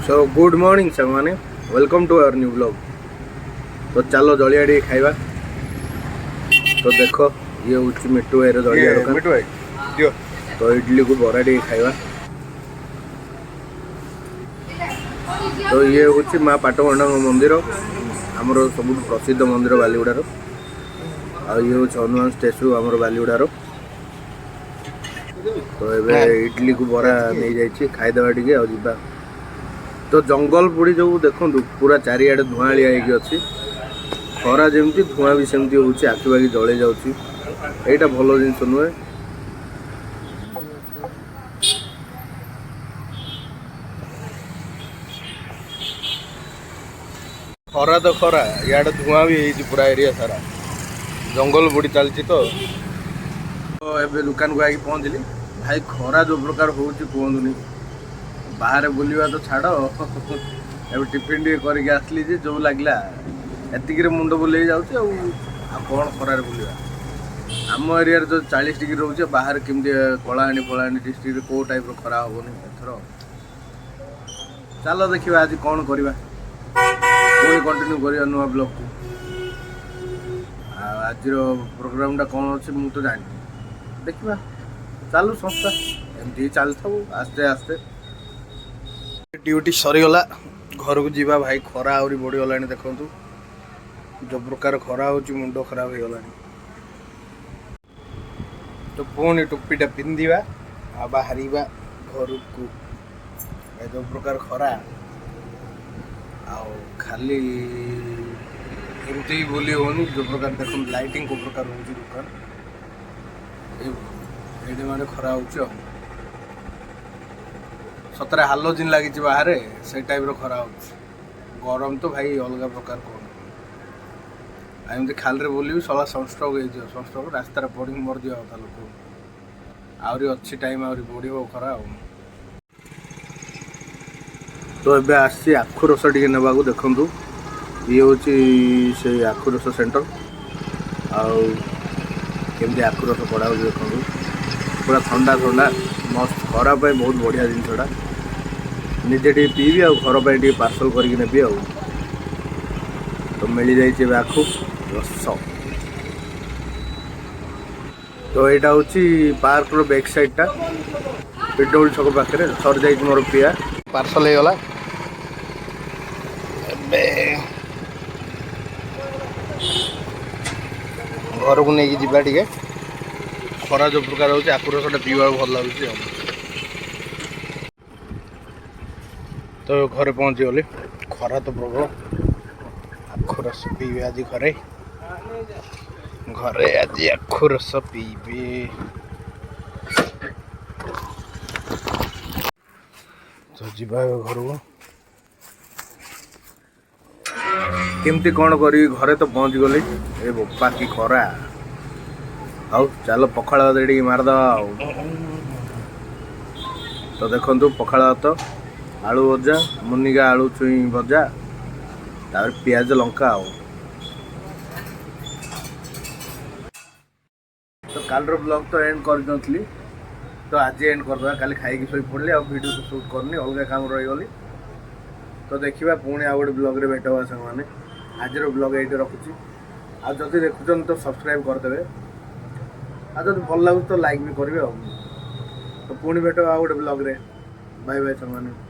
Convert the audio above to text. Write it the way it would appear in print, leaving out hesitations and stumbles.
सो good morning सामने welcome to our new blog. तो चलो जलिया टी खाइबा। तो देखो ये हूँ मिट्टू भाई जलिया दुकान। तो इडली को बरा टी खाइबा। तो ये हूँ माँ पाटमंडा मंदिर आमर सब प्रसिद्ध मंदिर बालीगुड़ार। आ ये हूँ हनुमान स्टेचू आमर बालीगुड़ार। तो ये इडली को बरा नहीं जाइए खाईदेवा टी आ। तो जंगल बुड़ी जो देखो पूरा चारिआडे धुआलिया अच्छी खरा जमी धुआं भी सेमती हो आखिपाखि जल जाटा भल जिनस नुहे। खरा तो खरा इे धुआं भी है पूरा एरिया सारा जंगल बुड़ी चलती। तो एबे दुकान को आके पहुँचली भाई खरा जो प्रकार हो कहतुनी बाहर बुलवा तो छाड़ ए टिफिन टे करके आसली जो लगला एतिक मुंड बुले जाऊँ कौन खरार बुलवा। आम एरिया जो 40 डिग्री रोचे बाहर केमती कलाहांडी फलाहांडी डिस्ट्रिक्ट कौ टाइप खरा हेनी एथर। चलो देखा आज कौन करवा पुणी कंटिन्यू करवा नुआ ब्लॉग को। आज प्रोग्राम कौन अच्छे मुझे तो जानी देखा चलू संस्था एमती चलता आस्ते आस्ते। ड्यूटी सरीगला घर को जीवा भाई खरा आहरी बढ़ीगला देखु जो प्रकार खरा हो मुंड खराब हो गला। तो पुणी टोपीटा पिंधा आ बाहर घर को जो प्रकार खरा आ खाली एमती बुली होनी जो प्रकार देख लाइटिंग को प्रकार हो दुकान ये माने खरा हो सतरे हालोजिन लगी बाहर से टाइप खरा हो गरम तो भाई अलग प्रकार कौन एमती खाल बोली सला सनस्ट्रोक हो सनस्ट्रोक रास्त पड़ी मर दिया था लोक आहरी अच्छी टाइम आहरी बढ़ खरा। तो ये आसी आखु रस टे ना देखु ये हूँ से आखु रस सेंटर आमती आखु रस पड़ा हो देखो पूरा ठंडा ठंडा मस्त खरा बहुत बढ़िया जिनसा निजे टे पीबी आ घर पर पार्सल करके नेबी आ। तो मिल जाइए आखु रस। तो यहाँ हूँ पार्क रो बैक साइड टा पिडब्ल्यू छक पाखे सर जा मोर पिया पार्सल हो गला। घर को लेकिन जीवा टे खरा जो प्रकार हो आखु रसटा पीवा भल लगे। तो घरे पहुँची गली खरा तो प्रबल आखु रस पीबे आज घरे घरे आज आखु रस पीबे। तो जीवा घर को केमती कौन करी घरे तो पहुँच गली ए बोपा की खरा आउ चलो पखाड़ भात मारद। तो देखु पखाड़ भात आलू भजा मुनिगा आलू छुई भजा तार पियाज लंका आ। तो काल ब्लॉग तो एंड कर तो आज एंड करदा काली खाई शो पड़े आ वीडियो तो शूट करनी अलग काम रहीगली। तो देखा पुणी आ गए ब्लॉग रे भेट सांग मैंने आज ब्लॉग ये रखुच्छी आदि देखुन तो सब्सक्राइब करदे आज भल लगे तो लाइक भी करेंगे। तो पुणी भेट आ गए ब्लॉग रे बाय बाय सांग मैंने।